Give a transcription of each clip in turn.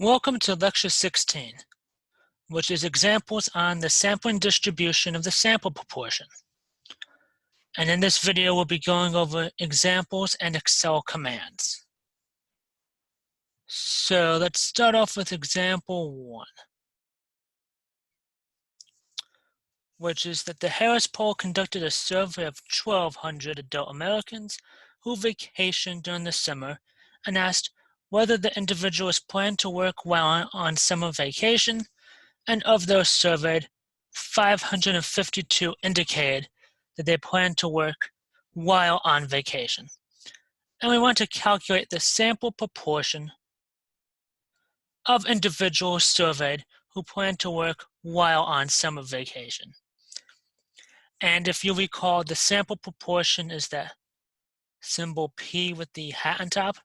Welcome to Lecture 16, which is examples on the sampling distribution of the sample proportion. And in this video, we'll be going over examples and Excel commands. So let's start off with example 1, which is that the Harris Poll conducted a survey of 1,200 adult Americans who vacationed during the summer and asked whether the individuals planned to work while on summer vacation, and of those surveyed, 552 indicated that they plan to work while on vacation. And we want to calculate the sample proportion of individuals surveyed who plan to work while on summer vacation. And if you recall, the sample proportion is that symbol P with the hat on top,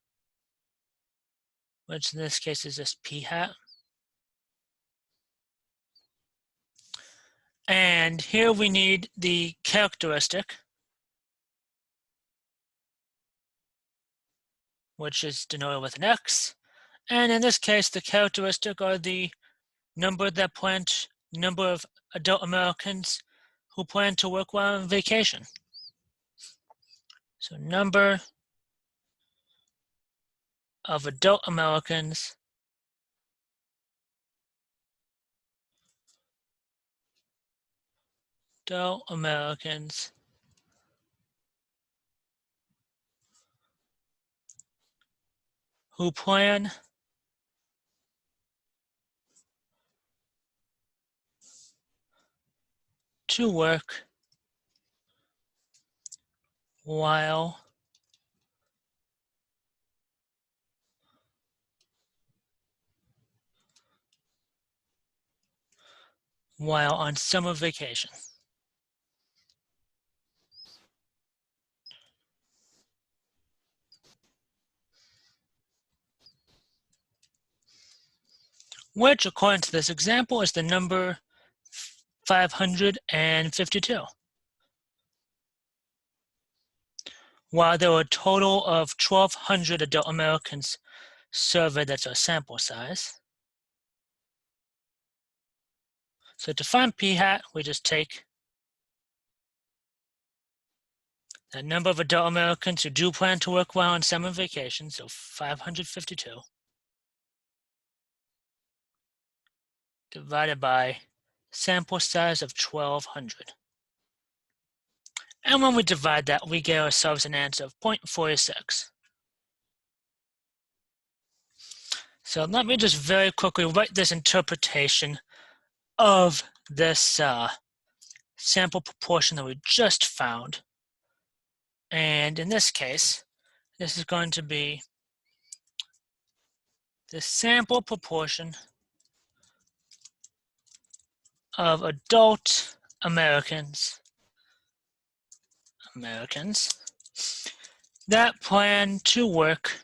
which in this case is this P hat. And here we need the characteristic, which is denoted with an X. And in this case, the characteristic are the number of adult Americans who plan to work while on vacation. So number of adult Americans who plan to work while on summer vacation. Which, according to this example, is the number 552. While there were a total of 1,200 adult Americans surveyed, that's our sample size. So to find P hat, we just take the number of adult Americans who do plan to work while on summer vacation, so 552, divided by sample size of 1,200. And when we divide that, we get ourselves an answer of 0.46. So let me just very quickly write this interpretation of this sample proportion that we just found. And in this case, this is going to be the sample proportion of adult Americans that plan to work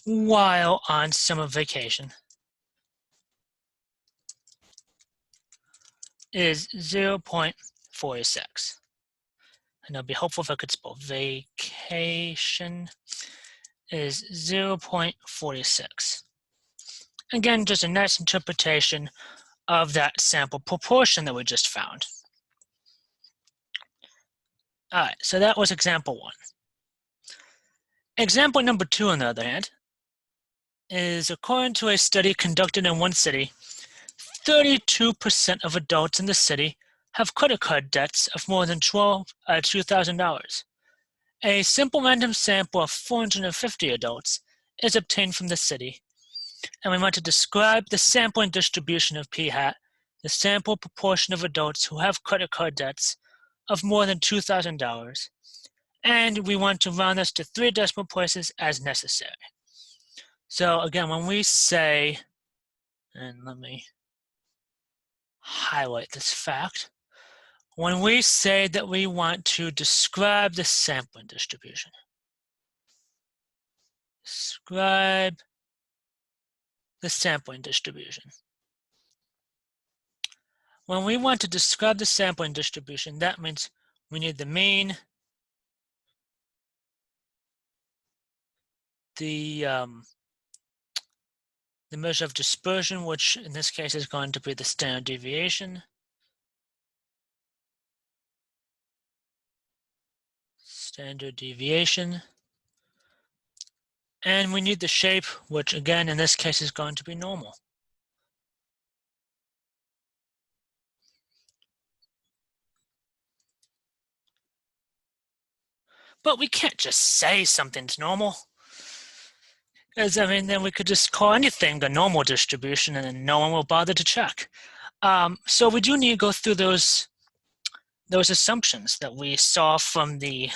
while on summer vacation is 0.46. And it'd be helpful if I could spell vacation is 0.46. Again, just a nice interpretation of that sample proportion that we just found. All right, so that was example 1. Example number 2, on the other hand, is according to a study conducted in one city, 32% of adults in the city have credit card debts of more than $2,000. A simple random sample of 450 adults is obtained from the city, and we want to describe the sampling distribution of P hat, the sample proportion of adults who have credit card debts of more than $2,000, and we want to round this to 3 decimal places as necessary. So again, when we say, and let me highlight this fact, when we say that we want to describe the sampling distribution, describe the sampling distribution. When we want to describe the sampling distribution, that means we need the mean, the the measure of dispersion, which in this case is going to be the standard deviation. Standard deviation. And we need the shape, which again in this case is going to be normal. But we can't just say something's normal. Because, I mean, then we could just call anything a normal distribution and then no one will bother to check. So we do need to go through those assumptions that we saw from the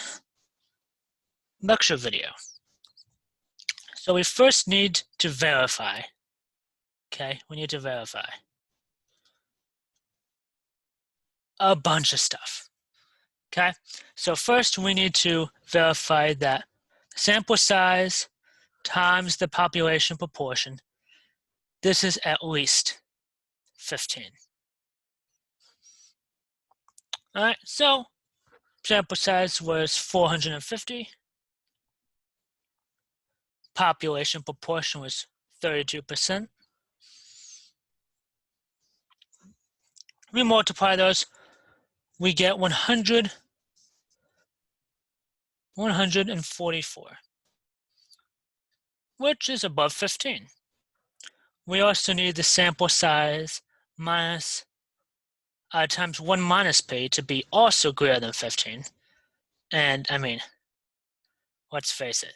lecture video. So we first need to verify. Okay, we need to verify a bunch of stuff. Okay, so first we need to verify that sample size times the population proportion, this is at least 15. All right, so sample size was 450. Population proportion was 32%. We multiply those, we get 144, which is above 15. We also need the sample size minus times 1 minus p to be also greater than 15. And I mean, let's face it,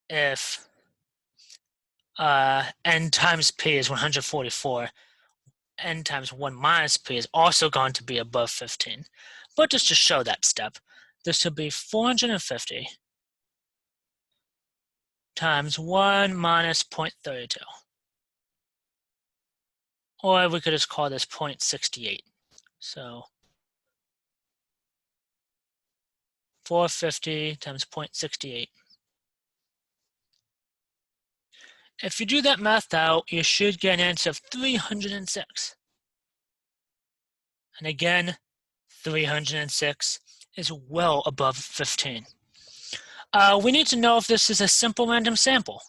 if n times p is 144, n times 1 minus p is also going to be above 15. But just to show that step, this would be 450 times 1 minus 0.32. Or we could just call this 0.68. So 450 times 0.68. If you do that math out, you should get an answer of 306. And again, 306 is well above 15. We need to know if this is a simple random sample.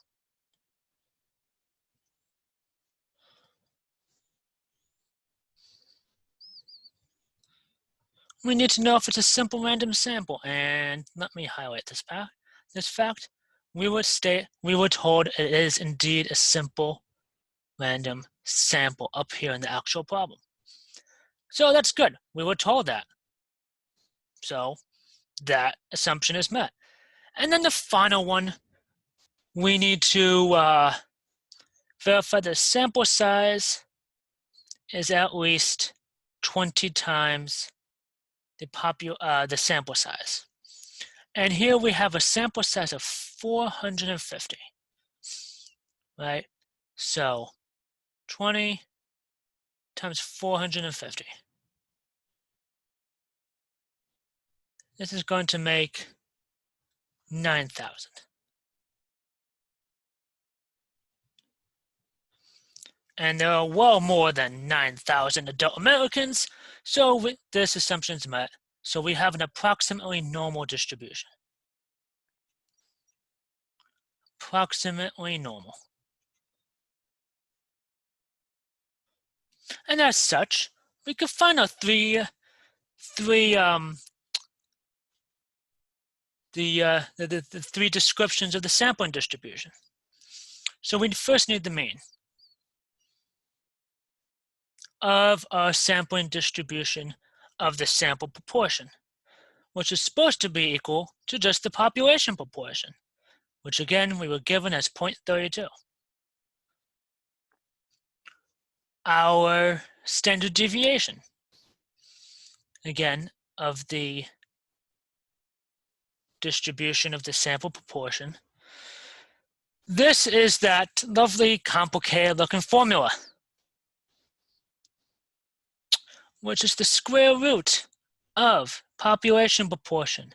We need to know if it's a simple random sample. And let me highlight this fact. We were told it is indeed a simple random sample up here in the actual problem. So that's good. We were told that. So that assumption is met. And then the final one, we need to verify the sample size is at least 20 times the sample size. And here we have a sample size of 450, right? So 20 times 450. This is going to make 9,000. And there are well more than 9,000 adult Americans, so this assumption is met. So we have an approximately normal distribution. Approximately normal. And as such, we could find out the three descriptions of the sampling distribution. So we first need the mean of our sampling distribution of the sample proportion, which is supposed to be equal to just the population proportion, which again we were given as 0.32. Our standard deviation, again, of the distribution of the sample proportion. This is that lovely, complicated looking formula, which is the square root of population proportion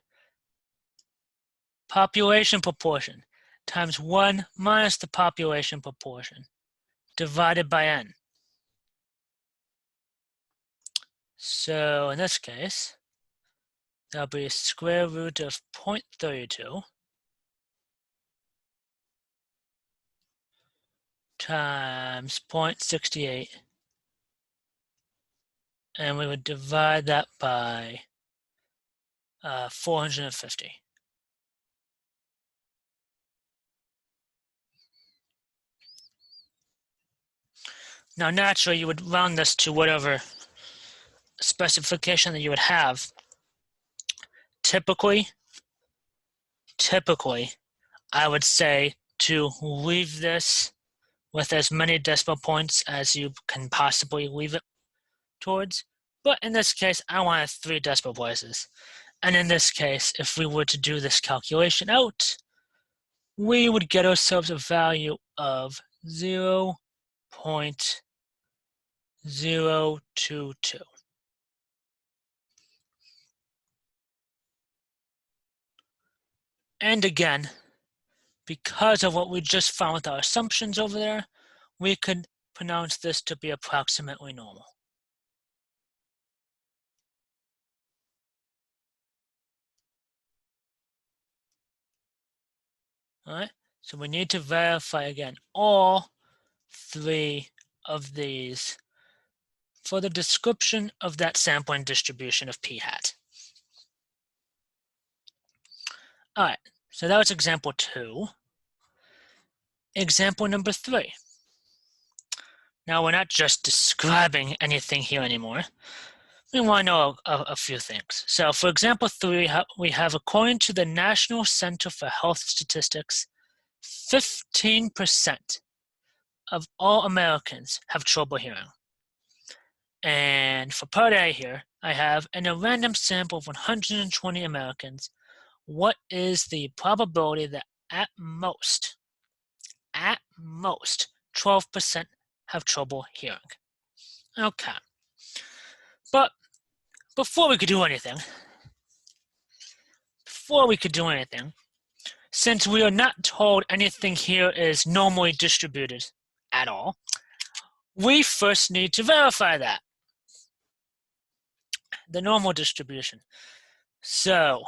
times 1 minus the population proportion divided by n. So in this case, that'll be square root of 0.32 times 0.68, and we would divide that by 450. Now, naturally, you would round this to whatever specification that you would have. Typically, I would say to leave this with as many decimal points as you can possibly leave it towards. But in this case, I wanted 3 decimal places. And in this case, if we were to do this calculation out, we would get ourselves a value of 0.022. And again, because of what we just found with our assumptions over there, we could pronounce this to be approximately normal. All right, so we need to verify again all 3 of these for the description of that sampling distribution of p hat. All right, so that was example 2. Example number 3. Now we're not just describing anything here anymore. We want to know a few things. So for example 3, we have according to the National Center for Health Statistics, 15% of all Americans have trouble hearing. And for part A here, I have in a random sample of 120 Americans, what is the probability that at most, 12% have trouble hearing? Okay. But before we could do anything, since we are not told anything here is normally distributed at all, we first need to verify that, the normal distribution. So,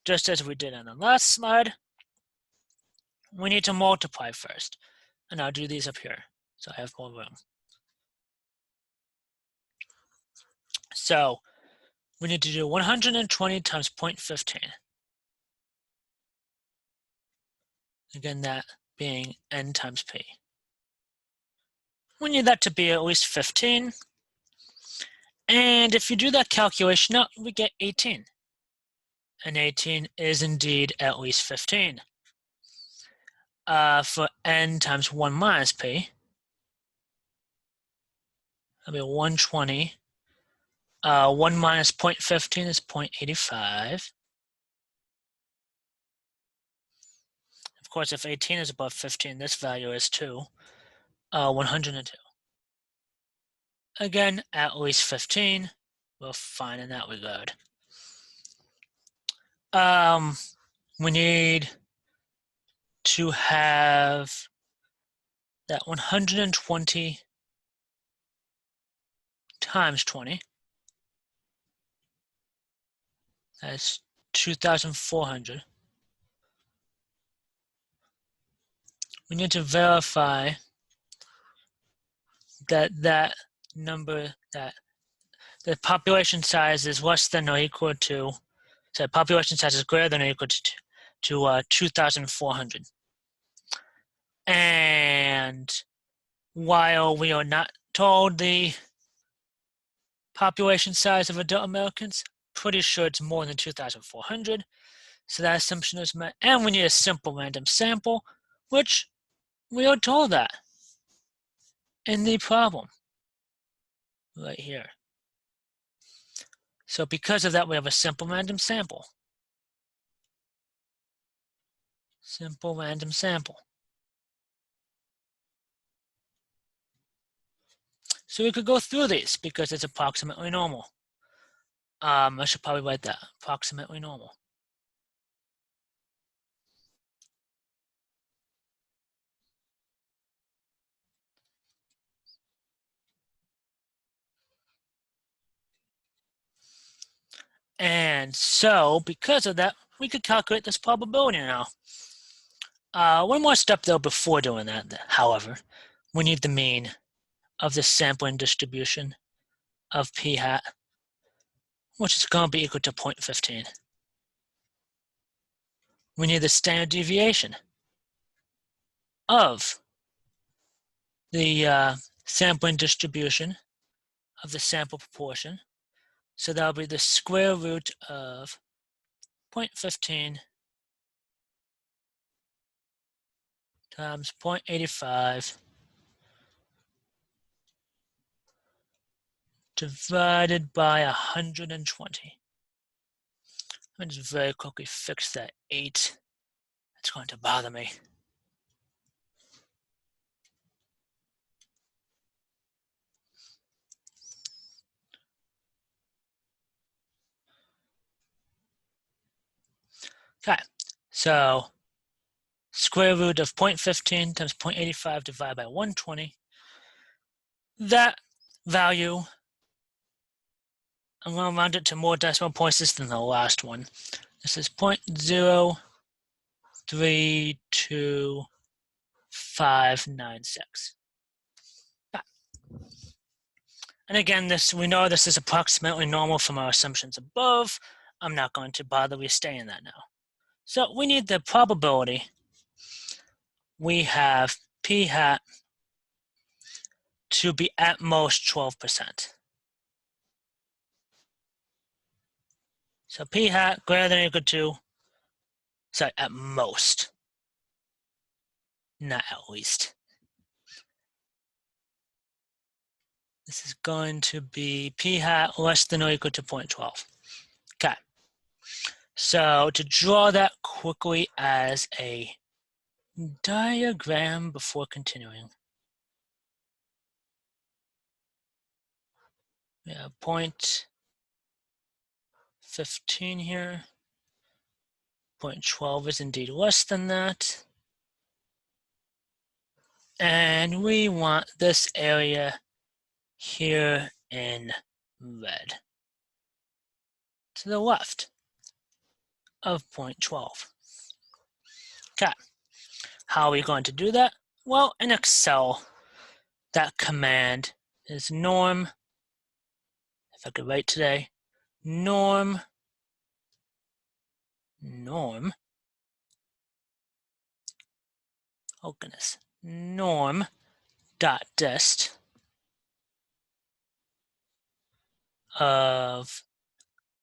just as we did on the last slide, we need to multiply first. And I'll do these up here, so I have more room. So, we need to do 120 times 0.15. Again, that being n times p. We need that to be at least 15. And if you do that calculation out, we get 18. And 18 is indeed at least 15. For n times 1 minus p, that'll be 120. 1 minus 0.15 is 0.85. Of course, if 18 is above 15, this value is 2. 102. Again, at least 15. We're fine in that regard. We need to have that 120 times 20. That's 2,400. We need to verify that number, that the population size is less than or equal to, so population size is greater than or equal to 2,400. And while we are not told the population size of adult Americans, pretty sure it's more than 2,400. So that assumption is met. And we need a simple random sample, which we are told that in the problem right here. So because of that, we have a simple random sample. Simple random sample. So we could go through these because it's approximately normal. I should probably write that, approximately normal. And so, because of that, we could calculate this probability now. One more step though before doing that, however, we need the mean of the sampling distribution of p hat, which is going to be equal to 0.15. We need the standard deviation of the sampling distribution of the sample proportion. So that'll be the square root of 0.15 times 0.85 divided by 120. Let me just very quickly fix that 8. It's going to bother me. Okay, so square root of 0.15 times 0.85 divided by 120. That value, I'm going to round it to more decimal points than the last one. This is 0.032596. And again, we know this is approximately normal from our assumptions above. I'm not going to bother restating that now. So we need the probability. We have p hat to be at most 12%. So p hat greater than or equal to, sorry, at most, not at least. This is going to be p hat less than or equal to 0.12. Okay. So to draw that quickly as a diagram before continuing. We have 0.15 here. 0.12 is indeed less than that. And we want this area here in red to the left of 0.12. Okay, how are we going to do that? Well, in Excel, that command is norm, if I could write today, norm, oh goodness, norm dot dist of,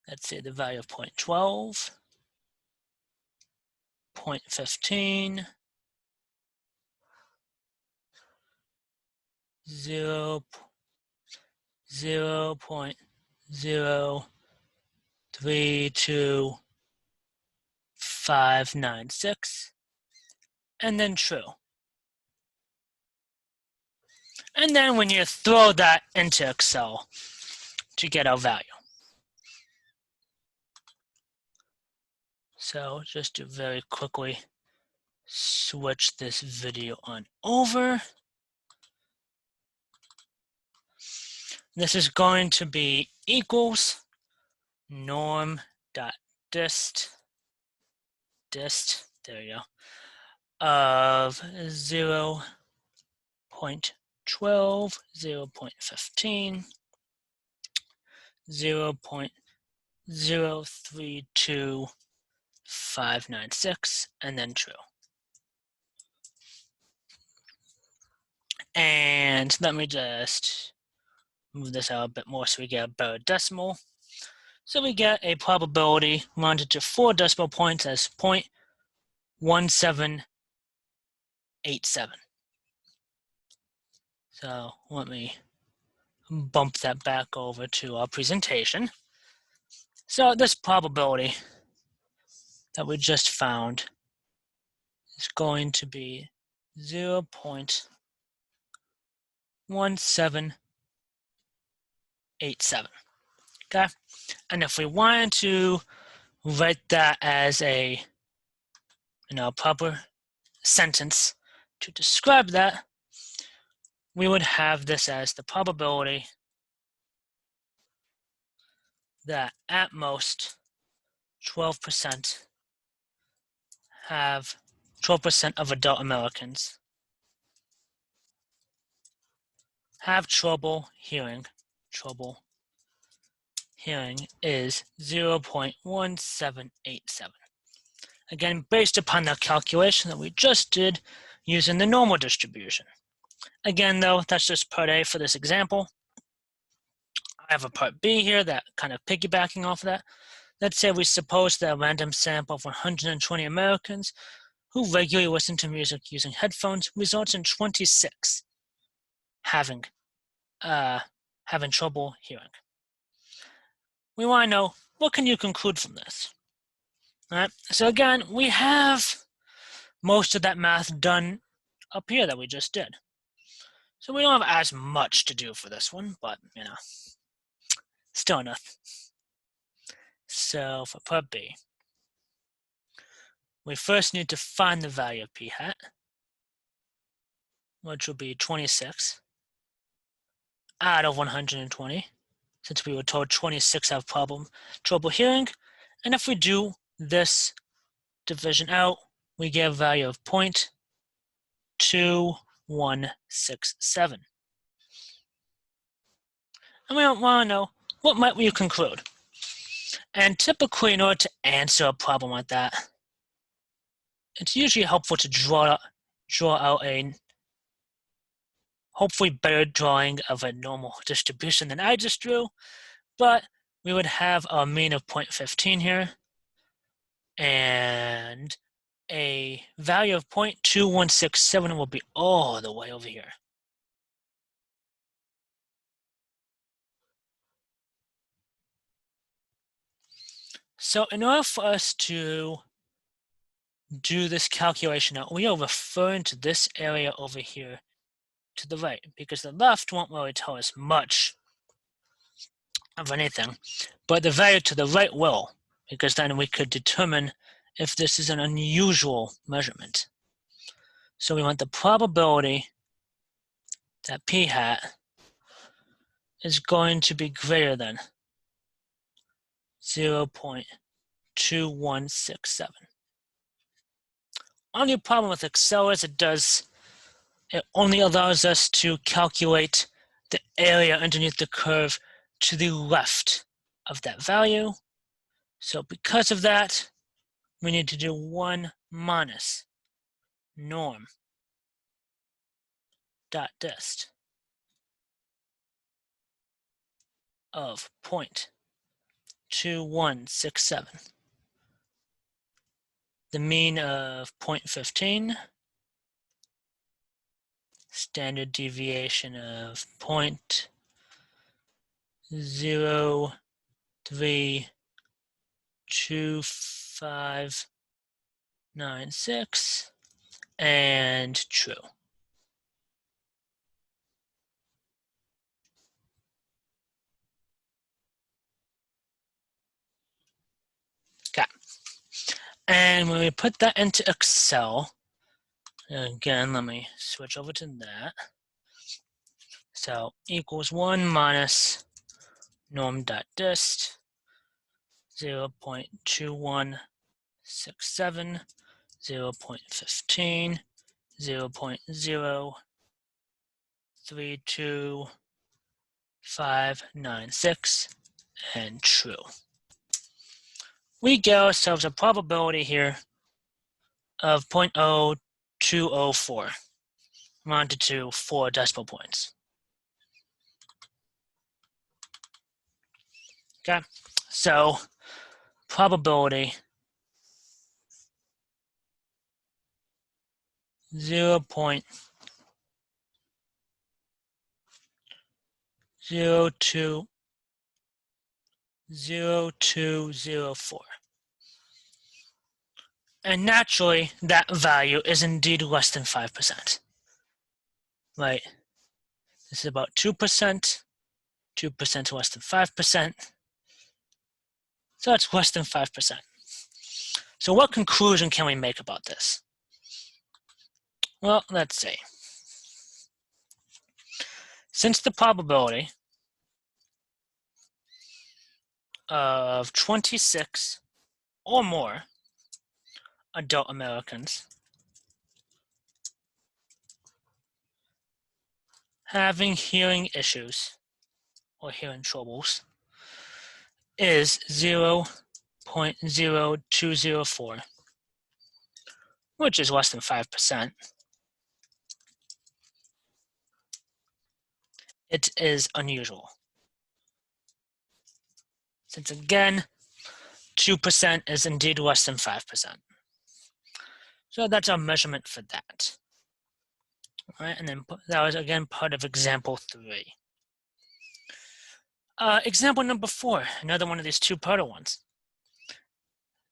let's say, the value of 0.12, 0.15, 0.0.03256, and then true. And then when you throw that into Excel to get our value. So just to very quickly switch this video on over. This is going to be equals norm dot dist, there you go, of 0.12, 0.15, 0.032596, and then true. And let me just move this out a bit more so we get a better decimal. So we get a probability rounded to 4 decimal points as 0.1787. So let me bump that back over to our presentation. So this probability that we just found is going to be 0.1787. Okay, and if we wanted to write that as a proper sentence to describe that, we would have this as the probability that at most 12% have 12% of adult Americans have trouble hearing is 0.1787. Again, based upon the calculation that we just did using the normal distribution. Again, though, that's just part A for this example. I have a part B here that kind of piggybacking off of that. Let's say we suppose that a random sample of 120 Americans who regularly listen to music using headphones results in 26 having trouble hearing. We want to know, what can you conclude from this? All right, so again, we have most of that math done up here that we just did. So we don't have as much to do for this one, but, still enough. So for part B, we first need to find the value of p hat, which will be 26 out of 120, since we were told 26 have trouble hearing. And if we do this division out, we get a value of 0.2167. And we want to know, what might we conclude? And typically, in order to answer a problem like that, it's usually helpful to draw out a hopefully better drawing of a normal distribution than I just drew, but we would have a mean of 0.15 here, and a value of 0.2167 will be all the way over here. So in order for us to do this calculation out, we are referring to this area over here to the right, because the left won't really tell us much of anything, but the value to the right will, because then we could determine if this is an unusual measurement. So we want the probability that p hat is going to be greater than 0.2167. Only problem with Excel is it only allows us to calculate the area underneath the curve to the left of that value. So because of that, we need to do 1 minus norm dot dist of 0.2167. The mean of 0.15, standard deviation of 0.0325596, and true. Okay. And when we put that into Excel, again, let me switch over to that. So equals 1 minus norm.dist 0.2167, 0.15, 0.0325596, and true. We get ourselves a probability here of 0.0204, rounded to 4 decimal points. Okay, so probability 0.0204. And naturally, that value is indeed less than 5%. Right? This is about 2%, 2% less than 5%. So that's less than 5%. So what conclusion can we make about this? Well, let's see. Since the probability of 26 or more adult Americans having hearing issues or hearing troubles is 0.0204, which is less than 5%. It is unusual. Since again, 2% is indeed less than 5%. So that's our measurement for that. All right, and then that was again part of example 3. Example number 4, another one of these two-parter ones.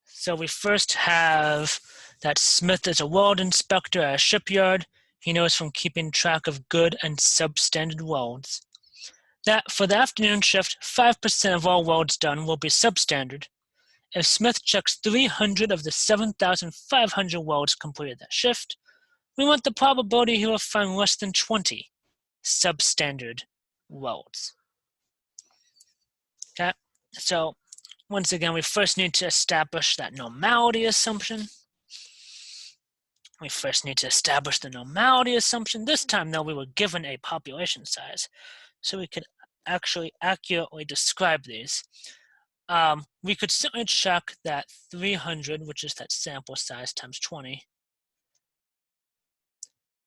So we first have that Smith is a weld inspector at a shipyard. He knows from keeping track of good and substandard welds that for the afternoon shift, 5% of all welds done will be substandard. If Smith checks 300 of the 7,500 welds completed that shift, we want the probability he will find less than 20 substandard welds. Okay, so once again, we first need to establish that normality assumption. This time, though, we were given a population size, so we could actually accurately describe these. We could certainly check that 300, which is that sample size, times 20.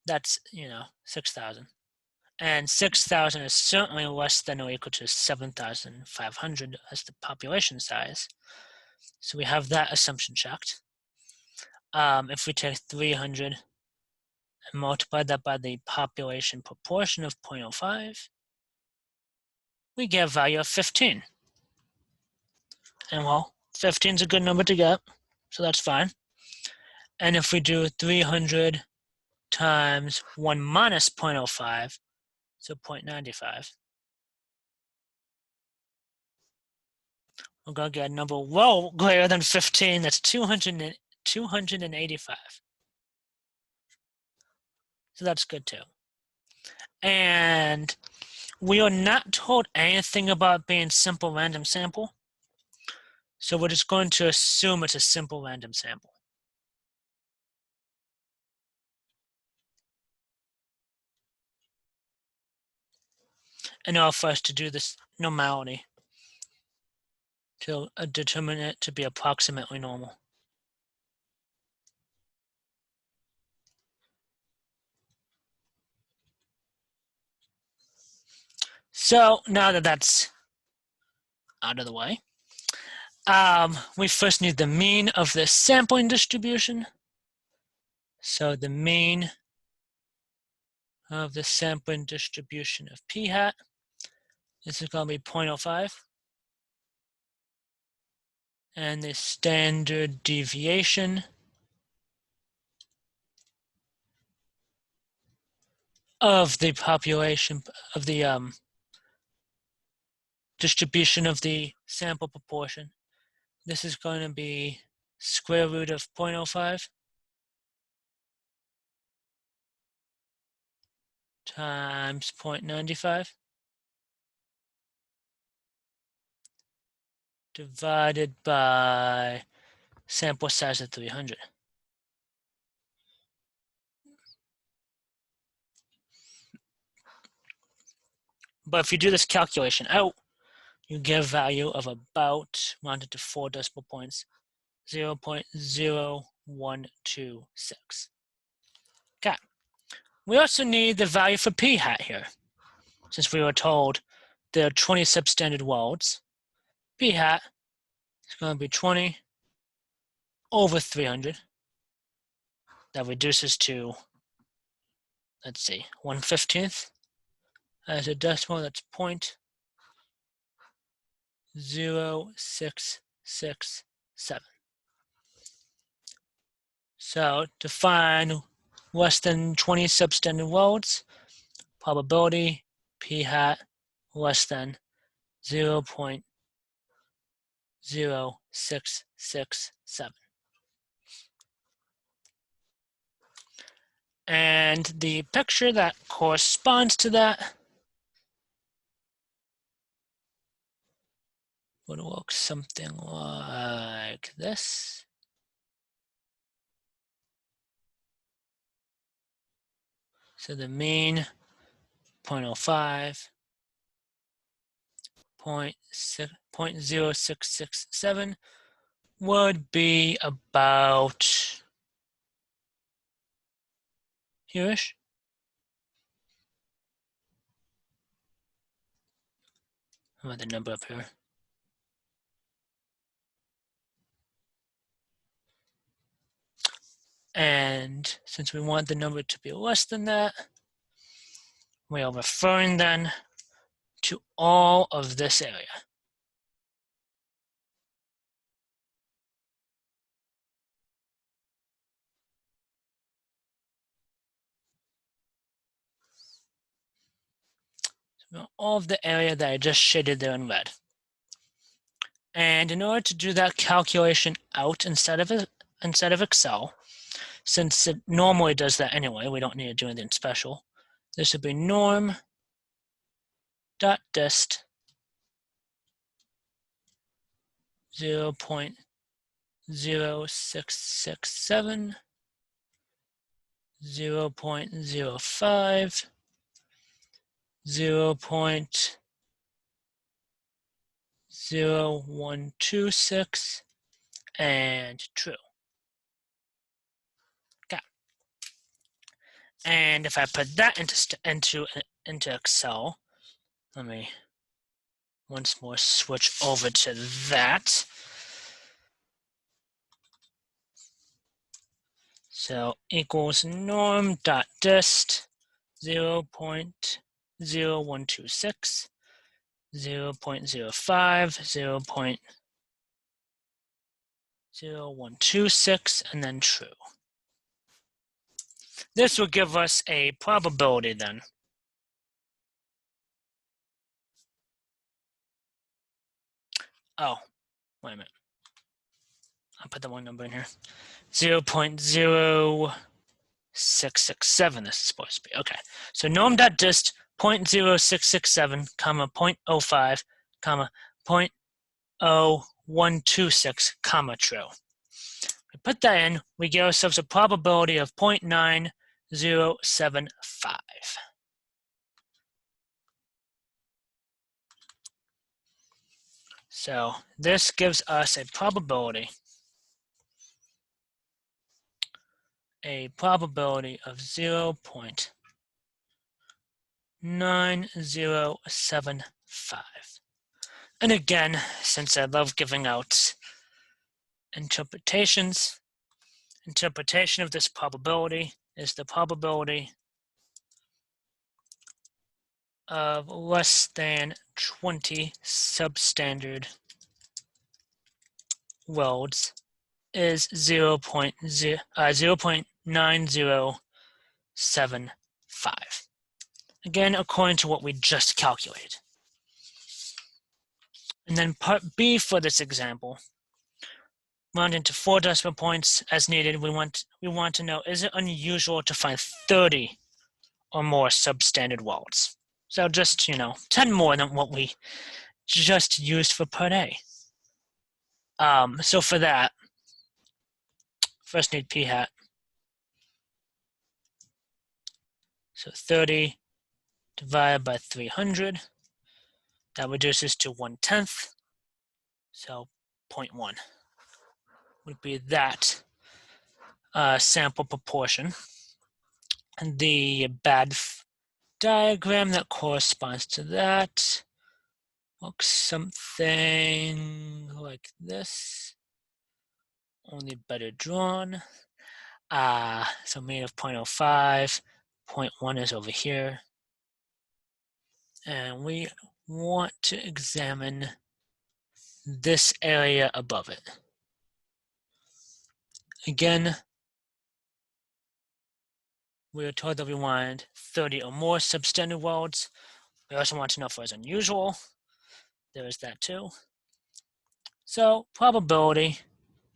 That's, 6,000. And 6,000 is certainly less than or equal to 7,500 as the population size. So we have that assumption checked. If we take 300 and multiply that by the population proportion of 0.05, we get a value of 15. And well, 15 is a good number to get, so that's fine. And if we do 300 times 1 minus 0.05, so 0.95, we're going to get a number well greater than 15, that's 285. So that's good too. And we are not told anything about being simple random sample, so we're just going to assume it's a simple random sample. In order for us to do this normality, to determine it to be approximately normal. So now that that's out of the way, we first need the mean of the sampling distribution. So the mean of the sampling distribution of p hat, this is going to be 0.05. And the standard deviation of the population of the distribution of the sample proportion. This is going to be square root of 0.05 times 0.95 divided by sample size of 300. But if you do this calculation out, you get a value of about, rounded to 4 decimal points, 0.0126. Okay. We also need the value for p hat here. Since we were told there are 20 substandard welds, p hat is going to be 20 over 300. That reduces to, let's see, 1/15. As a decimal, that's 0.0667. So to find less than 20 substandard welds, probability p hat less than 0.0667. And the picture that corresponds to that would look something like this. So the mean 0.05, 0.0667 would be about here-ish. How about the number up here? And since we want the number to be less than that, we are referring then to all of this area. So all of the area that I just shaded there in red. And in order to do that calculation out instead of Excel, since it normally does that anyway, we don't need to do anything special. This would be norm.dist 0.0667, 0.05, 0.0126, and true. Okay. And if I put that into Excel, let me once more switch over to that. So equals norm.dist 0.0126, 0.05, 0.0126, and then true. This will give us a probability then. Oh, wait a minute. I'll put the one number in here. 0.0667 this is supposed to be. Okay, so norm.dist 0.0667, comma 0.05, comma 0.0126, comma true. We put that in, we give ourselves a probability of 0.9075. So this gives us a probability of 0.9075. And again, since I love giving out interpretations, interpretation of this probability is the probability of less than 20 substandard welds is 0.9075. Again, according to what we just calculated. And then part B for this example, rounding to 4 decimal points as needed. We want to know, is it unusual to find 30 or more substandard welds? So just, 10 more than what we just used for part A. So for that, first need p hat. So 30 divided by 300, that reduces to 1/10. So 0.1 would be that sample proportion. And the bad diagram that corresponds to that looks something like this, only better drawn. So made of 0.05, 0.1 is over here. And we want to examine this area above it. Again, we were told that we wanted 30 or more substandard welds. We also want to know if it was unusual. There is that too. So probability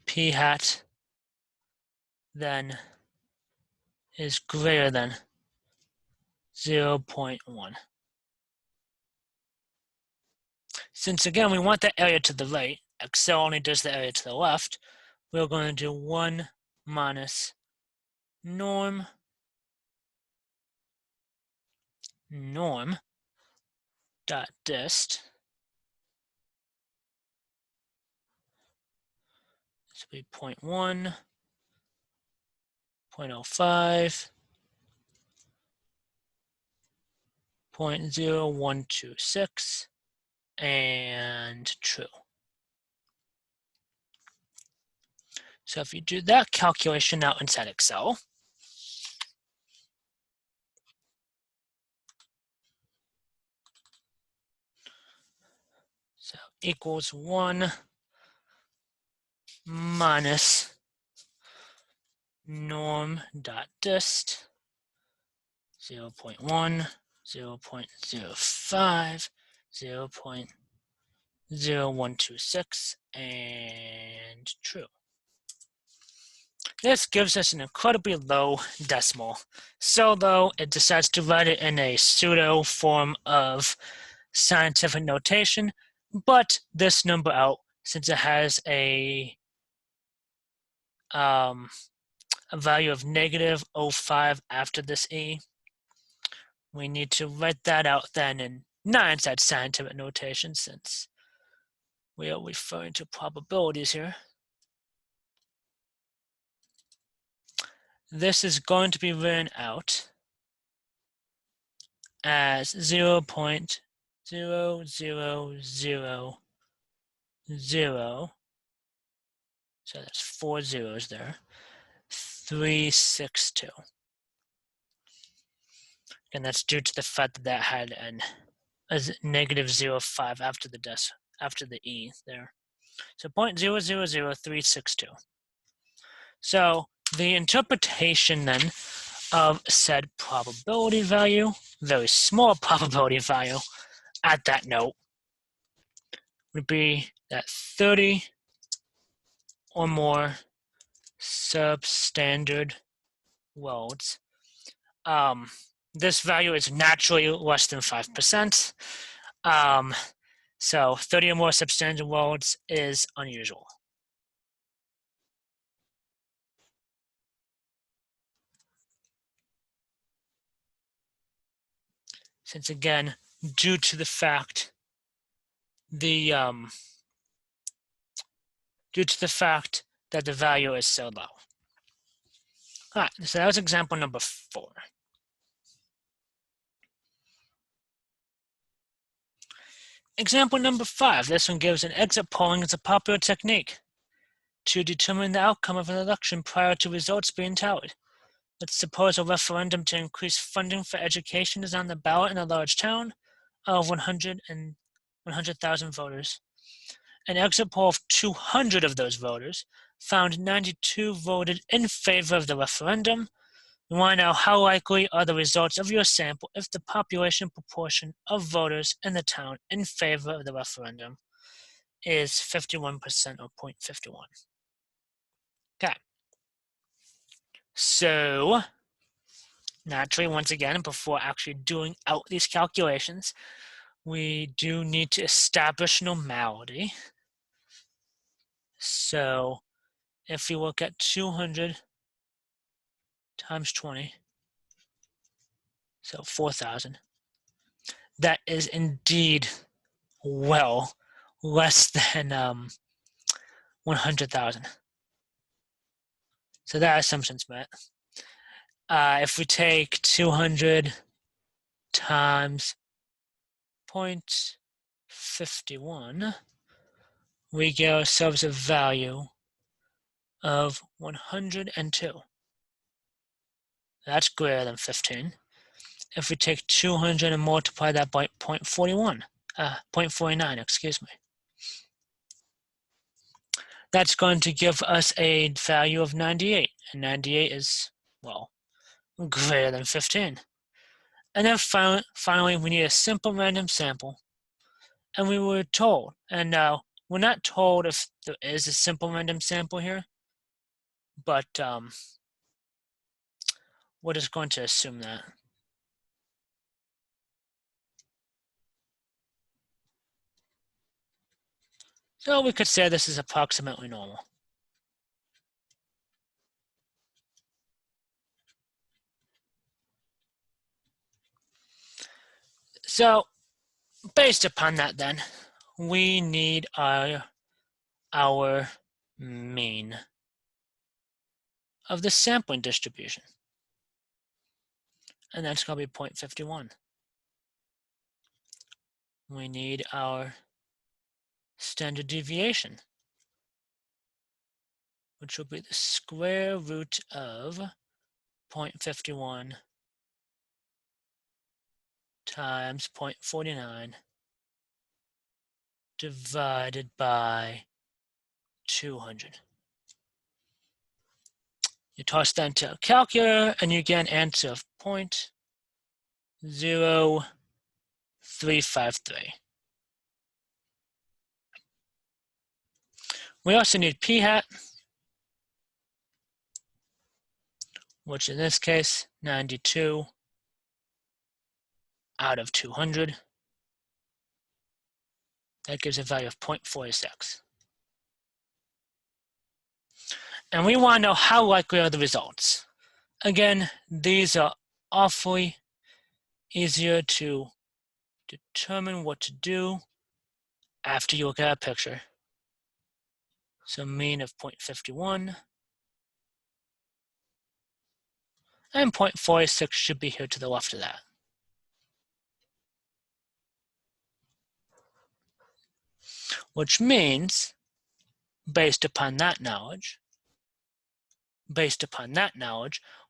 p hat then is greater than 0.1. Since again we want the area to the right, Excel only does the area to the left, we're going to do 1 minus norm norm dot dist. This will be 0.1, 0.05, 0.0126, and true. So if you do that calculation out inside Excel, so equals 1 minus norm dot dist 0.1, 0.05, 0.0126, and true. This gives us an incredibly low decimal. So low, it decides to write it in a pseudo form of scientific notation, but this number out since it has a value of negative 0.05 after this e. We need to write that out then in not inside scientific notation since we are referring to probabilities here. This is going to be written out as 0.0000, so that's 4 zeros there, 362. And that's due to the fact that that had a negative 0.5 after the e there. So 0.000362. So the interpretation then of said probability value, very small probability value at that note, would be that 30 or more substandard loads. This value is naturally less than 5%. So 30 or more substandard loads is unusual. Since again, due to the fact that the value is so low. All right, so that was example number 4. Example number 5, this one gives an exit polling as a popular technique to determine the outcome of an election prior to results being tallied. Let's suppose a referendum to increase funding for education is on the ballot in a large town of 100,000 voters. An exit poll of 200 of those voters found 92 voted in favor of the referendum. We want to know how likely are the results of your sample if the population proportion of voters in the town in favor of the referendum is 51% or 0.51. Okay. So, naturally, once again, before actually doing out these calculations, we do need to establish normality. So, if we look at 200 times 20, so 4,000, that is indeed well less than 100,000. So that assumption's met. If we take 200 times 0.51, we get ourselves a value of 102. That's greater than 15. If we take 200 and multiply that by 0.49, excuse me, that's going to give us a value of 98. And 98 is, well, greater than 15. And then finally, we need a simple random sample. And we were told, and we're not told if there is a simple random sample here, but we're just going to assume that. So we could say this is approximately normal. So based upon that then, we need our mean of the sampling distribution. And that's going to be 0.51. We need our standard deviation, which will be the square root of 0.51 times 0.49 divided by 200. You toss that into a calculator and you get an answer of 0.0353. We also need p hat, which in this case, 92 out of 200. That gives a value of 0.46. And we want to know how likely are the results. Again, these are awfully easier to determine what to do after you look at a picture. So mean of 0.51 and 0.46 should be here to the left of that. Which means, based upon that knowledge,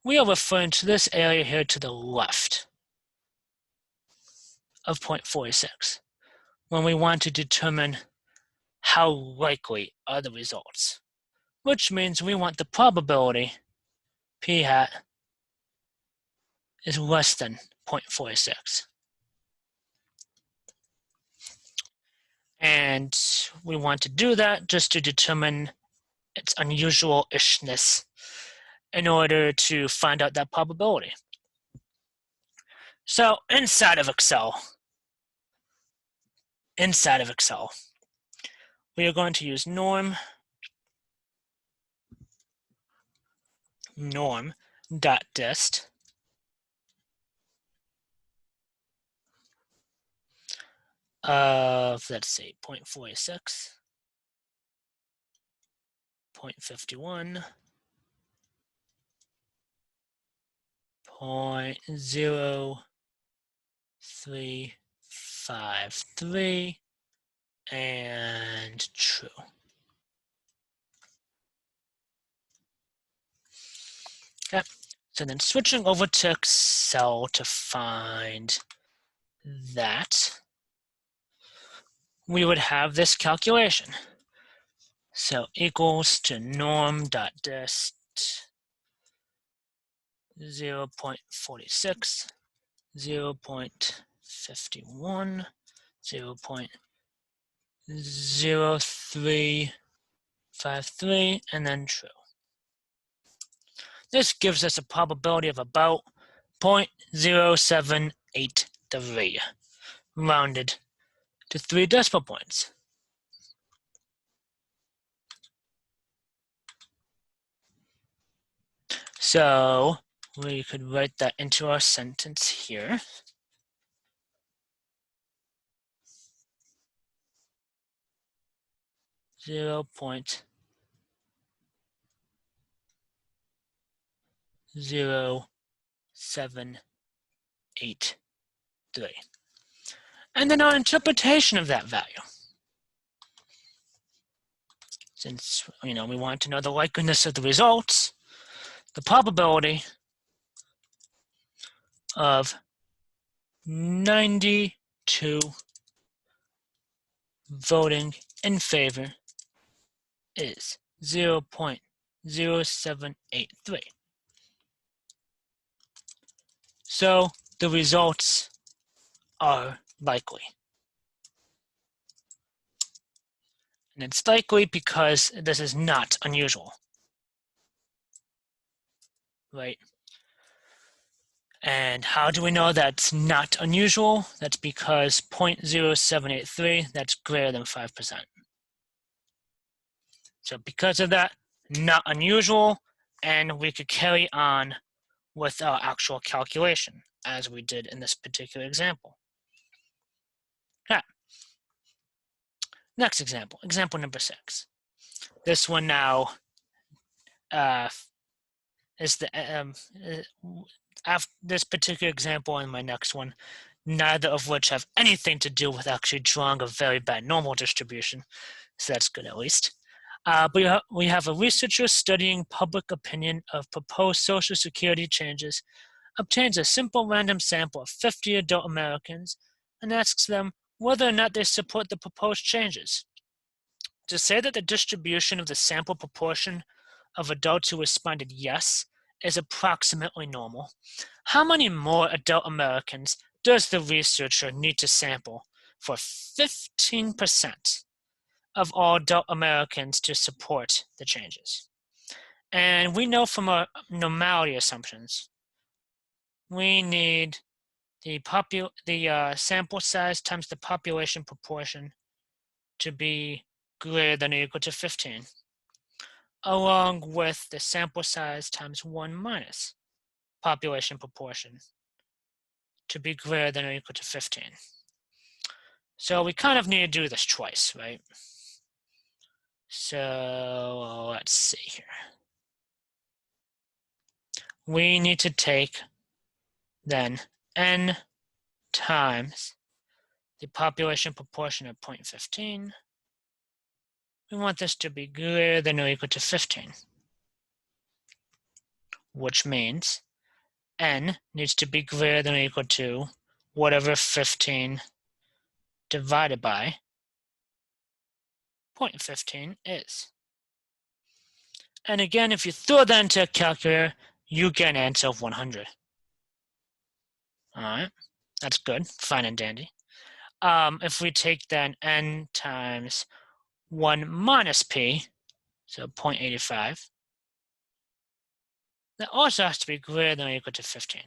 we are referring to this area here to the left of 0.46 when we want to determine how likely are the results, which means we want the probability p hat is less than 0.46. And we want to do that just to determine its unusual-ishness in order to find out that probability. So inside of Excel, we are going to use norm.dist of, let's see, 0.46, 0.51, 0.0353, and true. Okay, so then switching over to Excel to find that, we would have this calculation. So equals to norm.dist 0.46, 0.51, 0.0353, and then true. This gives us a probability of about 0.0783, rounded to 3 decimal points. So we could write that into our sentence here. Zero point 0.0783. And then our interpretation of that value. Since we want to know the likeliness of the results, the probability of 92 voting in favor is 0.0783. So the results are likely. And it's likely because this is not unusual, right? And how do we know that's not unusual? That's because 0.0783, that's greater than 5%. So because of that, not unusual, and we could carry on with our actual calculation, as we did in this particular example. Next example, example number 6. This one now is after this particular example and my next one, neither of which have anything to do with actually drawing a very bad normal distribution, so that's good at least. But we have a researcher studying public opinion of proposed Social Security changes, obtains a simple random sample of 50 adult Americans, and asks them whether or not they support the proposed changes. To say that the distribution of the sample proportion of adults who responded yes is approximately normal, how many more adult Americans does the researcher need to sample for 15% of all adult Americans to support the changes? And we know from our normality assumptions, we need the sample size times the population proportion to be greater than or equal to 15, along with the sample size times 1 minus population proportion to be greater than or equal to 15. So we kind of need to do this twice, right? So let's see here. We need to take then n times the population proportion of 0.15. We want this to be greater than or equal to 15, which means n needs to be greater than or equal to whatever 15 divided by 0.15 is. And again, if you throw that into a calculator, you get an answer of 100. All right, that's good, fine and dandy. If we take then n times 1 minus p, so 0.85, that also has to be greater than or equal to 15.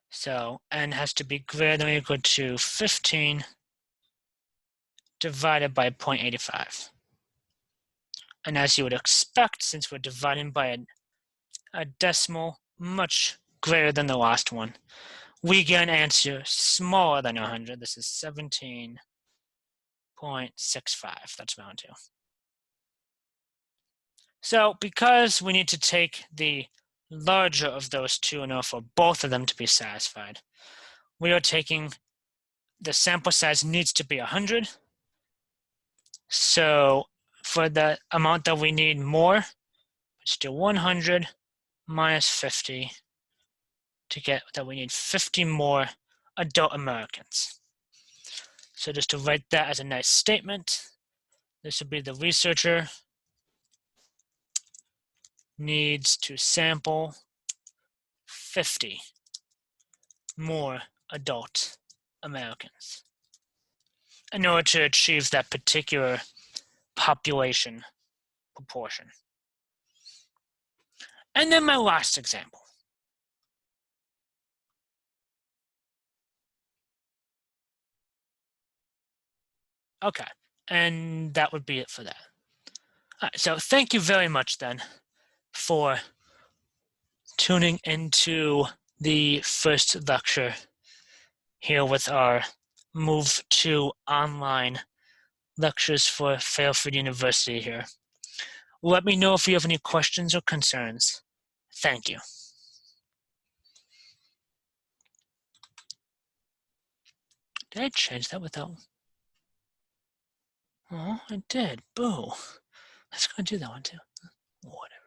So n has to be greater than or equal to 15 divided by 0.85. And as you would expect, since we're dividing by a decimal much greater than the last one, we get an answer smaller than 100. This is 17.65. That's round 2. So because we need to take the larger of those two in order for both of them to be satisfied, we are taking the sample size needs to be 100. So for the amount that we need more, let's do 100 minus 50 to get that we need 50 more adult Americans. So just to write that as a nice statement, this would be the researcher needs to sample 50 more adult Americans in order to achieve that particular population proportion. And then my last example. Okay, and that would be it for that. All right, so thank you very much then for tuning into the first lecture here with our move to online lectures for Fairfield University here. Let me know if you have any questions or concerns. Thank you. Did I change that without? Oh, I did. Boo. Let's go do that one too. Whatever.